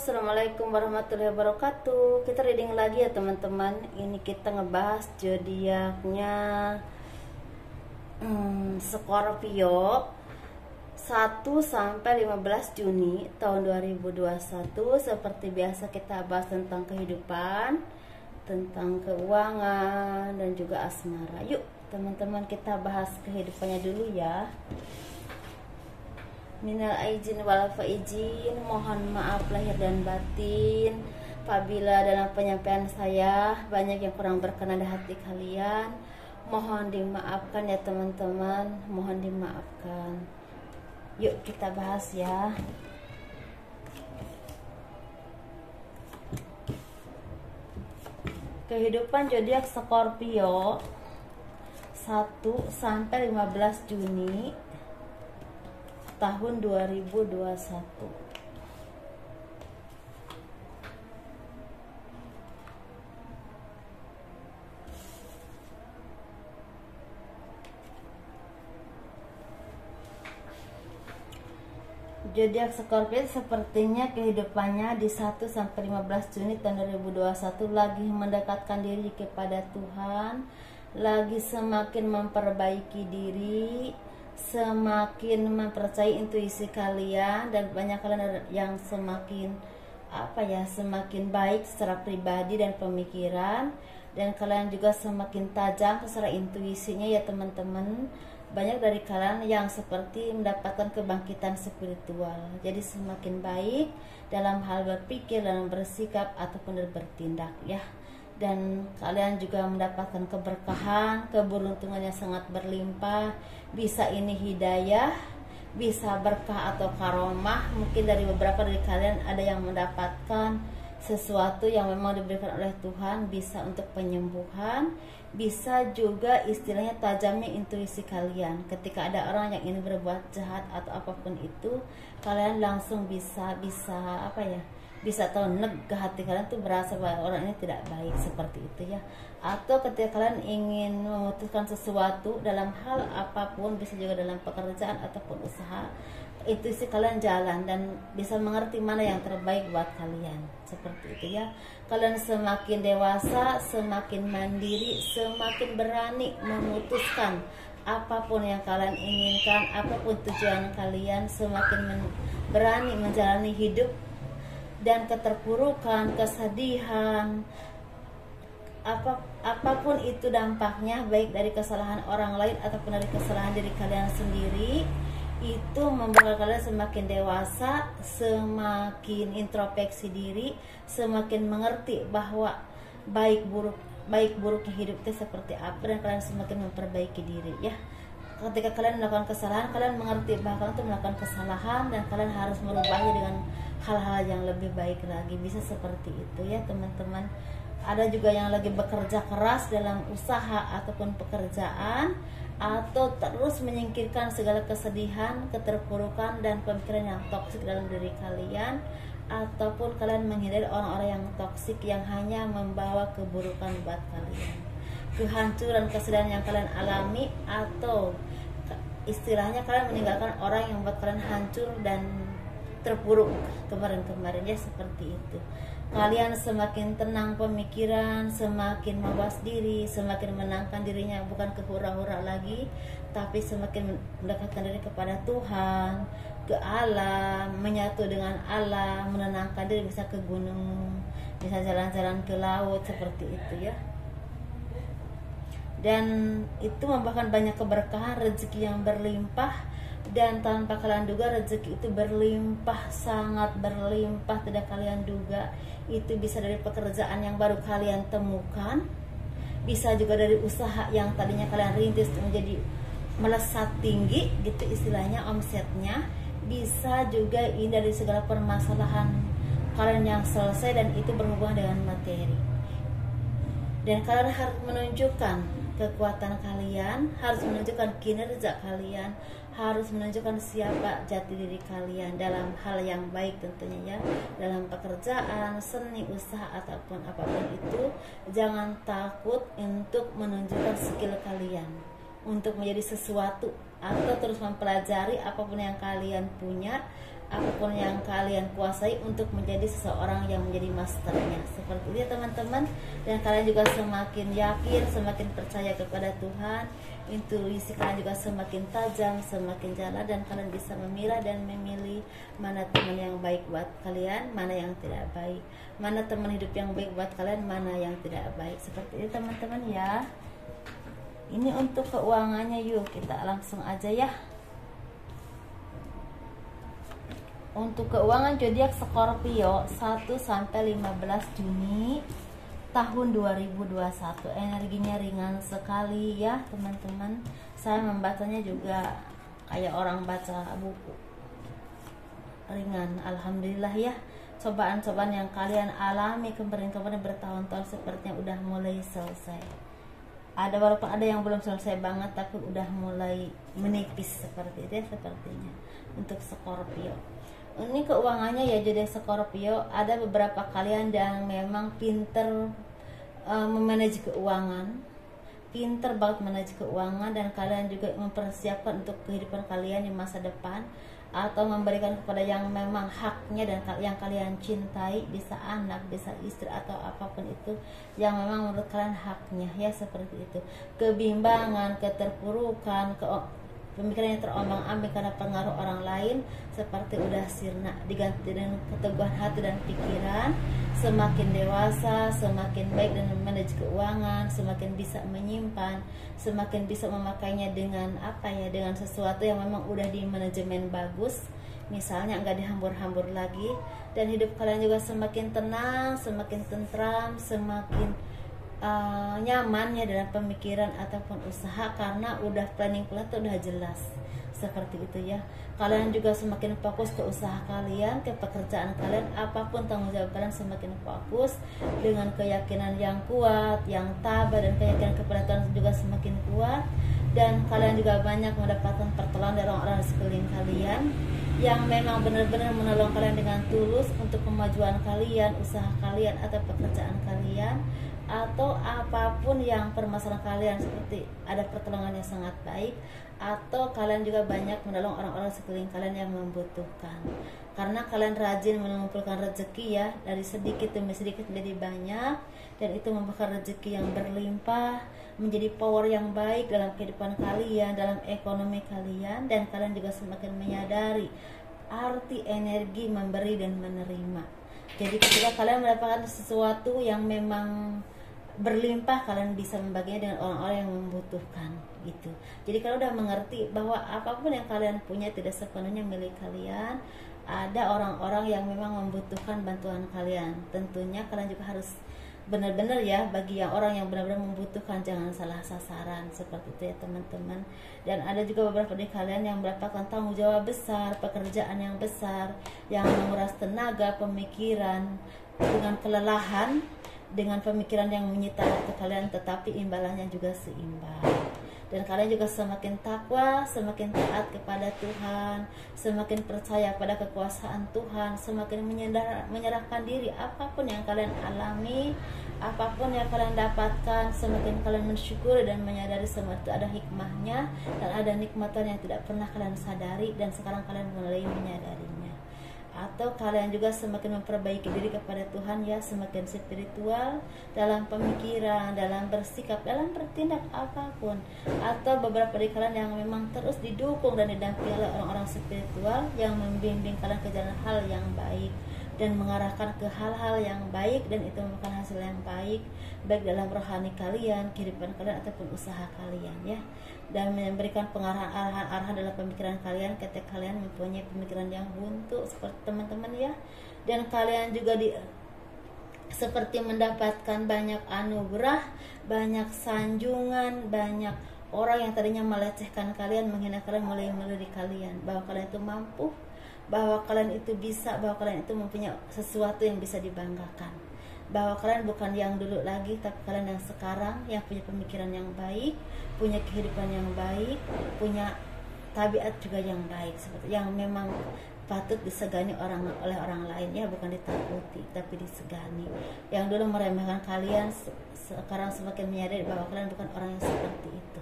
Assalamualaikum warahmatullahi wabarakatuh. Kita reading lagi ya teman-teman. Ini kita ngebahas zodiaknya Scorpio 1 sampai 15 Juni tahun 2021. Seperti biasa kita bahas tentang kehidupan, tentang keuangan, dan juga asmara. Yuk teman-teman, kita bahas kehidupannya dulu ya. Minal aizin wal faizin, mohon maaf lahir dan batin apabila dalam penyampaian saya banyak yang kurang berkenan di hati kalian. Mohon dimaafkan ya teman-teman, mohon dimaafkan. Yuk kita bahas ya. Kehidupan zodiak Scorpio 1 sampai 15 Juni tahun 2021. Zodiak Scorpio sepertinya kehidupannya di 1 sampai 15 Juni tahun 2021 lagi mendekatkan diri kepada Tuhan, lagi semakin memperbaiki diri, semakin mempercayai intuisi kalian, dan banyak kalian yang semakin semakin baik secara pribadi dan pemikiran, dan kalian juga semakin tajam secara intuisinya ya teman-teman. Banyak dari kalian yang seperti mendapatkan kebangkitan spiritual, jadi semakin baik dalam hal berpikir, dalam bersikap ataupun bertindak ya. Dan kalian juga mendapatkan keberkahan, keberuntungan yang sangat berlimpah. Bisa ini hidayah, bisa berkah atau karomah. Mungkin dari beberapa dari kalian ada yang mendapatkan sesuatu yang memang diberikan oleh Tuhan, bisa untuk penyembuhan, bisa juga istilahnya tajamnya intuisi kalian. Ketika ada orang yang ingin berbuat jahat atau apapun itu, kalian langsung bisa tahu ke hati kalian tuh berasa bahwa orang ini tidak baik, seperti itu ya. Atau ketika kalian ingin memutuskan sesuatu dalam hal apapun, bisa juga dalam pekerjaan ataupun usaha, intuisi kalian jalan dan bisa mengerti mana yang terbaik buat kalian, seperti itu ya. Kalian semakin dewasa, semakin mandiri, semakin berani memutuskan apapun yang kalian inginkan, apapun tujuan kalian, semakin berani menjalani hidup. Dan keterpurukan, kesedihan, apapun itu dampaknya, baik dari kesalahan orang lain ataupun dari kesalahan diri kalian sendiri, itu membuat kalian semakin dewasa, semakin introspeksi diri, semakin mengerti bahwa baik buruknya hidup itu seperti apa, dan kalian semakin memperbaiki diri ya. Ketika kalian melakukan kesalahan, kalian mengerti bahwa kalian itu melakukan kesalahan dan kalian harus merubahnya dengan hal-hal yang lebih baik lagi. Bisa seperti itu ya teman-teman. Ada juga yang lagi bekerja keras dalam usaha ataupun pekerjaan, atau terus menyingkirkan segala kesedihan, keterpurukan, dan pemikiran yang toksik dalam diri kalian, ataupun kalian menghindari orang-orang yang toksik yang hanya membawa keburukan buat kalian, kehancuran, kesedihan yang kalian alami, atau istilahnya kalian meninggalkan orang yang buat kalian hancur dan terpuruk kemarin-kemarin ya, seperti itu. Kalian semakin tenang pemikiran, semakin mawas diri, semakin menangkan dirinya, bukan ke hura-hura lagi, tapi semakin mendekatkan diri kepada Tuhan, ke Allah, menyatu dengan Allah, menenangkan diri, bisa ke gunung, bisa jalan-jalan ke laut, seperti itu ya. Dan itu membawakan banyak keberkahan, rezeki yang berlimpah, dan tanpa kalian duga rezeki itu berlimpah, sangat berlimpah, tidak kalian duga. Itu bisa dari pekerjaan yang baru kalian temukan, bisa juga dari usaha yang tadinya kalian rintis menjadi melesat tinggi gitu istilahnya omsetnya. Bisa juga ini dari segala permasalahan kalian yang selesai, dan itu berhubungan dengan materi. Dan kalian harus menunjukkan kekuatan kalian, harus menunjukkan kinerja kalian, harus menunjukkan siapa jati diri kalian dalam hal yang baik tentunya ya, dalam pekerjaan, seni, usaha, ataupun apapun itu. Jangan takut untuk menunjukkan skill kalian untuk menjadi sesuatu, atau terus mempelajari apapun yang kalian punya, apapun yang kalian kuasai untuk menjadi seseorang yang menjadi masternya. Seperti itu ya teman-teman. Dan kalian juga semakin yakin, semakin percaya kepada Tuhan, intuisi kalian juga semakin tajam, semakin jalan, dan kalian bisa memilah dan memilih mana teman yang baik buat kalian, mana yang tidak baik, mana teman hidup yang baik buat kalian, mana yang tidak baik. Seperti itu teman-teman ya. Ini untuk keuangannya, yuk kita langsung aja ya. Untuk keuangan zodiak Scorpio 1 sampai 15 Juni tahun 2021. Energinya ringan sekali ya teman-teman. Saya membacanya juga kayak orang baca buku. Ringan, alhamdulillah ya. Cobaan-cobaan yang kalian alami kemarin-kemarin bertahun-tahun sepertinya udah mulai selesai. Ada walaupun ada yang belum selesai banget, tapi udah mulai menipis seperti itu ya, sepertinya untuk Scorpio. Ini keuangannya ya jadi Scorpio, ada beberapa kalian yang memang pinter memanage keuangan, pinter banget manage keuangan, dan kalian juga mempersiapkan untuk kehidupan kalian di masa depan, atau memberikan kepada yang memang haknya dan yang kalian cintai, bisa anak, bisa istri, atau apapun itu yang memang menurut kalian haknya ya, seperti itu. Kebimbangan, keterpurukan, pemikiran yang terombang-ambing karena pengaruh orang lain seperti udah sirna, diganti dengan keteguhan hati dan pikiran. Semakin dewasa, semakin baik dan memanage keuangan, semakin bisa menyimpan, semakin bisa memakainya dengan apa ya, dengan sesuatu yang memang udah di manajemen bagus, misalnya nggak dihambur-hambur lagi. Dan hidup kalian juga semakin tenang, semakin tentram, semakin nyaman ya dalam pemikiran ataupun usaha, karena udah planning tuh udah jelas, seperti itu ya. Kalian juga semakin fokus ke usaha kalian, ke pekerjaan kalian, apapun tanggung jawab kalian semakin fokus dengan keyakinan yang kuat, yang tabah, dan keyakinan kepada Tuhan juga semakin kuat. Dan kalian juga banyak mendapatkan pertolongan dari orang-orang di sekeliling kalian yang memang benar-benar menolong kalian dengan tulus untuk kemajuan kalian, usaha kalian, atau pekerjaan kalian, atau apapun yang permasalahan kalian, seperti ada pertolongan yang sangat baik, atau kalian juga banyak menolong orang-orang sekeliling kalian yang membutuhkan, karena kalian rajin mengumpulkan rezeki ya, dari sedikit demi sedikit menjadi banyak, dan itu membuahkan rezeki yang berlimpah, menjadi power yang baik dalam kehidupan kalian, dalam ekonomi kalian. Dan kalian juga semakin menyadari arti energi memberi dan menerima. Jadi ketika kalian mendapatkan sesuatu yang memang berlimpah, kalian bisa membaginya dengan orang-orang yang membutuhkan gitu. Jadi kalian udah mengerti bahwa apapun yang kalian punya tidak sepenuhnya milik kalian. Ada orang-orang yang memang membutuhkan bantuan kalian. Tentunya kalian juga harus benar-benar ya, bagi yang orang yang benar-benar membutuhkan, jangan salah sasaran, seperti itu ya teman-teman. Dan ada juga beberapa dari kalian yang mendapatkan tanggung jawab besar, pekerjaan yang besar, yang menguras tenaga, pemikiran, dengan kelelahan, dengan pemikiran yang menyita waktu kalian, tetapi imbalannya juga seimbang. Dan kalian juga semakin takwa, semakin taat kepada Tuhan, semakin percaya pada kekuasaan Tuhan, semakin menyerahkan diri. Apapun yang kalian alami, apapun yang kalian dapatkan, semakin kalian mensyukuri dan menyadari semua itu ada hikmahnya dan ada nikmatan yang tidak pernah kalian sadari, dan sekarang kalian mulai menyadarinya. Atau kalian juga semakin memperbaiki diri kepada Tuhan ya, semakin spiritual dalam pemikiran, dalam bersikap, dalam bertindak apapun. Atau beberapa dari kalian yang memang terus didukung dan didampingi oleh orang-orang spiritual yang membimbing kalian ke jalan hal yang baik dan mengarahkan ke hal-hal yang baik, dan itu merupakan hasil yang baik dalam rohani kalian, kehidupan kalian, ataupun usaha kalian ya. Dan memberikan pengarahan-arahan dalam pemikiran kalian ketika kalian mempunyai pemikiran yang buntu, seperti teman-teman ya. Dan kalian juga seperti mendapatkan banyak anugerah, banyak sanjungan, banyak orang yang tadinya melecehkan kalian, menghina kalian, mulai melirik kalian bahwa kalian itu mampu, bahwa kalian itu bisa, bahwa kalian itu mempunyai sesuatu yang bisa dibanggakan, bahwa kalian bukan yang dulu lagi, tapi kalian yang sekarang, yang punya pemikiran yang baik, punya kehidupan yang baik, punya tabiat juga yang baik, seperti yang memang patut disegani oleh orang lain ya, bukan ditakuti tapi disegani. Yang dulu meremehkan kalian sekarang semakin menyadari bahwa kalian bukan orang yang seperti itu,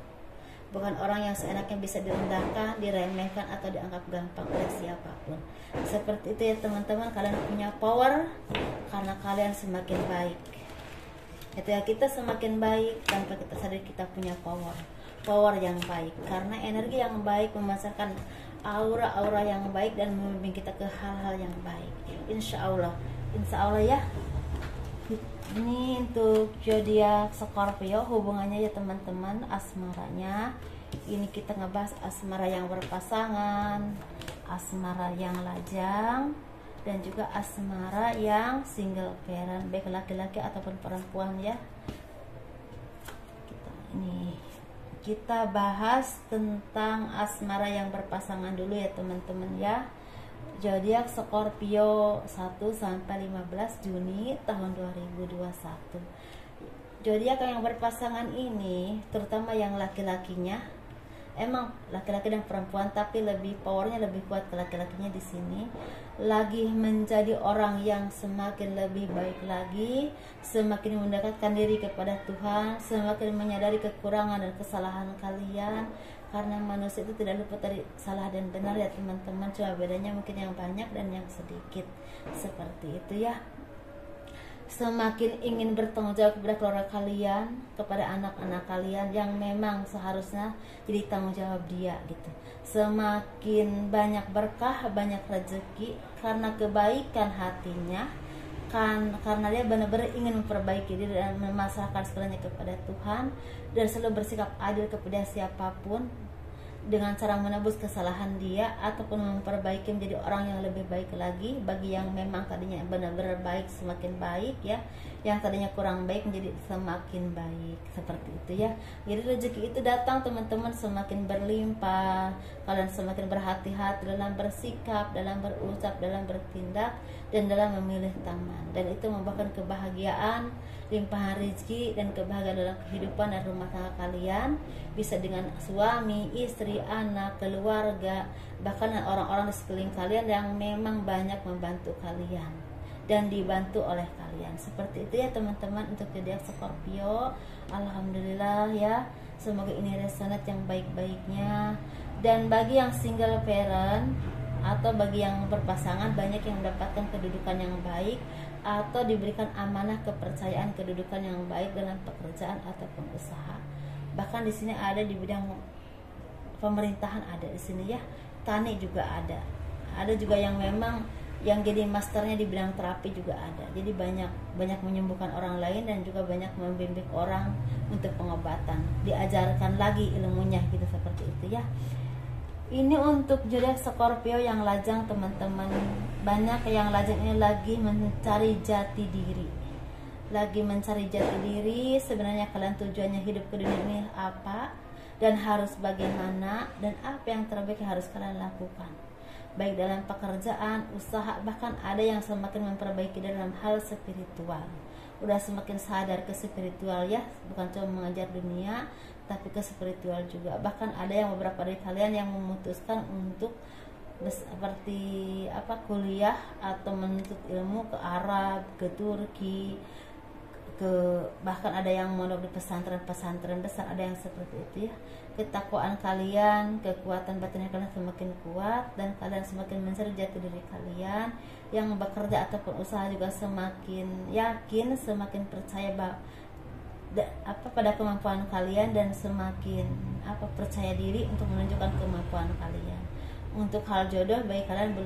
bukan orang yang seenaknya bisa direndahkan, diremehkan, atau dianggap gampang oleh siapapun. Seperti itu ya teman-teman, kalian punya power karena kalian semakin baik. Itu ya, kita semakin baik tanpa kita sadar kita punya power yang baik, karena energi yang baik memasarkan aura-aura yang baik dan membimbing kita ke hal-hal yang baik. Insya Allah ya. Ini untuk zodiak Scorpio, hubungannya ya teman-teman, asmaranya. Ini kita ngebahas asmara yang berpasangan, asmara yang lajang, dan juga asmara yang single parent, baik laki-laki ataupun perempuan ya. Kita bahas tentang asmara yang berpasangan dulu ya teman-teman ya. Zodiak Scorpio 1 sampai 15 Juni tahun 2021. Zodiak yang berpasangan ini, terutama yang laki-lakinya, emang laki-laki dan perempuan, tapi lebih powernya lebih kuat ke laki-lakinya di sini. Lagi menjadi orang yang semakin lebih baik lagi, semakin mendekatkan diri kepada Tuhan, semakin menyadari kekurangan dan kesalahan kalian. Karena manusia itu tidak luput dari salah dan benar ya teman-teman, cuma bedanya mungkin yang banyak dan yang sedikit. Seperti itu ya. Semakin ingin bertanggung jawab kepada keluarga kalian, kepada anak-anak kalian yang memang seharusnya jadi tanggung jawab dia gitu. Semakin banyak berkah, banyak rezeki karena kebaikan hatinya, karena dia benar-benar ingin memperbaiki diri dan memasrahkan segalanya kepada Tuhan, dan selalu bersikap adil kepada siapapun dengan cara menebus kesalahan dia ataupun memperbaiki menjadi orang yang lebih baik lagi. Bagi yang memang tadinya benar-benar baik, semakin baik ya, yang tadinya kurang baik menjadi semakin baik. Seperti itu ya. Jadi rezeki itu datang teman-teman semakin berlimpah. Kalian semakin berhati-hati dalam bersikap, dalam berucap, dalam bertindak, dan dalam memilih teman. Dan itu membawakan kebahagiaan, limpahan rezeki, dan kebahagiaan dalam kehidupan dan rumah tangga kalian. Bisa dengan suami, istri, anak, keluarga, bahkan orang-orang di sekeliling kalian yang memang banyak membantu kalian dan dibantu oleh kalian. Seperti itu ya teman-teman untuk zodiak Scorpio. Alhamdulillah ya, semoga ini resonate yang baik-baiknya. Dan bagi yang single parent atau bagi yang berpasangan, banyak yang mendapatkan kedudukan yang baik atau diberikan amanah kepercayaan kedudukan yang baik dalam pekerjaan ataupun usaha. Bahkan di sini ada di bidang pemerintahan, ada di sini ya, tani juga ada juga yang memang yang jadi masternya di bidang terapi juga ada. Jadi banyak menyembuhkan orang lain dan juga banyak membimbing orang untuk pengobatan, diajarkan lagi ilmunya gitu, seperti itu ya. Ini untuk zodiak Scorpio yang lajang teman-teman. Banyak yang lajang ini lagi mencari jati diri. Sebenarnya kalian tujuannya hidup ke dunia ini apa, dan harus bagaimana, dan apa yang terbaik yang harus kalian lakukan, baik dalam pekerjaan, usaha, bahkan ada yang semakin memperbaiki dalam hal spiritual. Udah semakin sadar ke spiritual ya, bukan cuma mengajar dunia tapi ke spiritual juga. Bahkan ada yang beberapa dari kalian yang memutuskan untuk seperti kuliah atau menuntut ilmu ke Arab, ke Turki, bahkan ada yang mondok di pesantren besar, ada yang seperti itu ya. Ketakwaan kalian, kekuatan batinnya kalian semakin kuat, dan kalian semakin mencari jati diri kalian. Yang bekerja ataupun usaha juga semakin yakin, semakin percaya pada kemampuan kalian, dan semakin percaya diri untuk menunjukkan kemampuan kalian. Untuk hal jodoh bagi kalian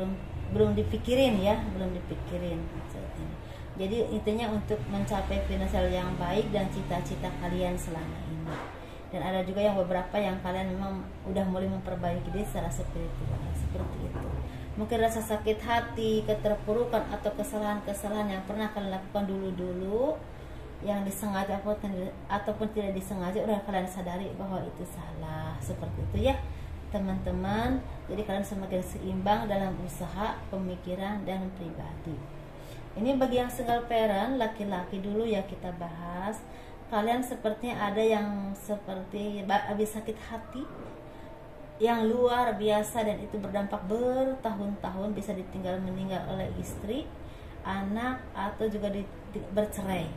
belum dipikirin ya, belum dipikirin. Jadi intinya untuk mencapai finansial yang baik dan cita-cita kalian selama ini. Dan ada juga yang beberapa yang kalian memang udah mulai memperbaiki diri secara spiritual, seperti itu. Mungkin rasa sakit hati, keterpurukan atau kesalahan-kesalahan yang pernah kalian lakukan dulu-dulu, yang disengaja ataupun tidak disengaja, udah kalian sadari bahwa itu salah. Seperti itu ya teman-teman. Jadi kalian semakin seimbang dalam usaha, pemikiran, dan pribadi. Ini bagi yang single parent, laki-laki dulu ya kita bahas. Kalian sepertinya ada yang seperti habis sakit hati yang luar biasa, dan itu berdampak bertahun-tahun, bisa meninggal oleh istri, anak, atau juga bercerai.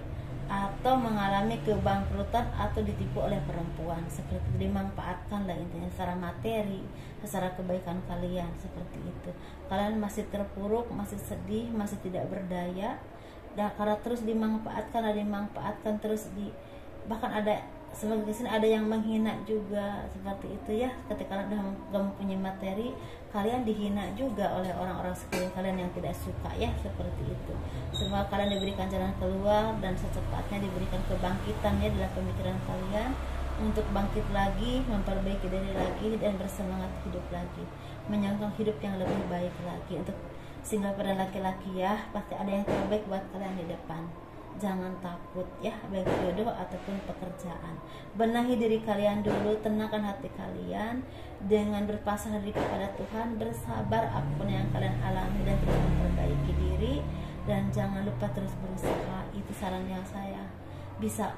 atau mengalami kebangkrutan atau ditipu oleh perempuan, seperti itu. Dimanfaatkan lah intinya secara materi, secara kebaikan kalian, seperti itu. Kalian masih terpuruk, masih sedih, masih tidak berdaya, dan karena terus dimanfaatkan terus bahkan ada sebagai di sini ada yang menghina juga, seperti itu ya. Ketika kalian udah gak mempunyai materi, kalian dihina juga oleh orang-orang sekeliling kalian yang tidak suka ya, seperti itu. Semoga kalian diberikan jalan keluar dan secepatnya diberikan kebangkitan ya dalam pemikiran kalian, untuk bangkit lagi, memperbaiki diri lagi, dan bersemangat hidup lagi, menyongkong hidup yang lebih baik lagi. Untuk single pada laki-laki ya, pasti ada yang terbaik buat kalian di depan. Jangan takut ya, baik jodoh ataupun pekerjaan. Benahi diri kalian dulu, tenangkan hati kalian dengan berpasrah diri kepada Tuhan, bersabar apapun yang kalian alami, dan terus memperbaiki diri, dan jangan lupa terus berusaha. Itu saran yang saya bisa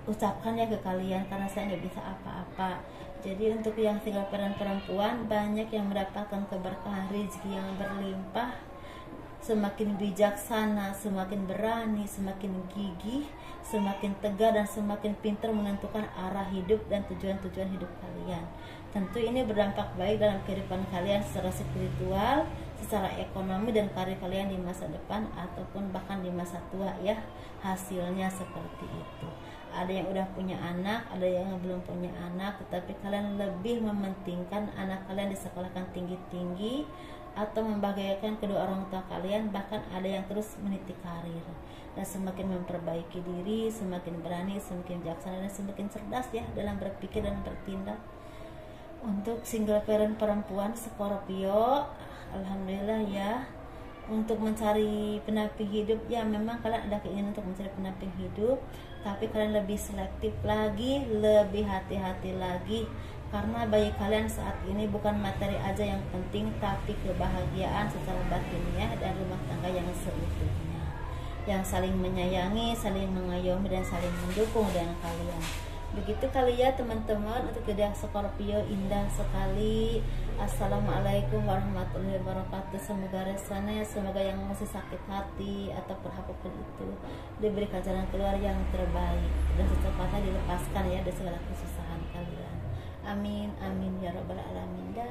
ucapkan ya ke kalian, karena saya nggak bisa apa-apa. Jadi untuk yang single parent perempuan, banyak yang mendapatkan keberkahan rezeki yang berlimpah. Semakin bijaksana, semakin berani, semakin gigih, semakin tegar, dan semakin pintar menentukan arah hidup dan tujuan-tujuan hidup kalian. Tentu ini berdampak baik dalam kehidupan kalian secara spiritual, secara ekonomi, dan karir kalian di masa depan ataupun bahkan di masa tua ya. Hasilnya seperti itu. Ada yang udah punya anak, ada yang belum punya anak, tetapi kalian lebih mementingkan anak kalian disekolahkan tinggi-tinggi atau membahagiakan kedua orang tua kalian, bahkan ada yang terus meniti karir. Dan semakin memperbaiki diri, semakin berani, semakin bijaksana, dan semakin cerdas ya dalam berpikir dan bertindak. Untuk single parent perempuan Scorpio, alhamdulillah ya, untuk mencari pendamping hidup ya, memang kalian ada keinginan untuk mencari pendamping hidup, tapi kalian lebih selektif lagi, lebih hati-hati lagi, karena bagi kalian saat ini bukan materi aja yang penting, tapi kebahagiaan secara batinnya dan rumah tangga yang seutuhnya, yang saling menyayangi, saling mengayomi, dan saling mendukung dengan kalian. Begitu kali ya teman-teman, untuk zodiak Scorpio indah sekali. Assalamualaikum warahmatullahi wabarakatuh. Semoga resana, semoga yang masih sakit hati ataupun apapun itu diberikan jalan keluar yang terbaik, dan secepatnya dilepaskan ya dari segala kesusahan kalian. Amin amin ya rabbal alamin. Dah.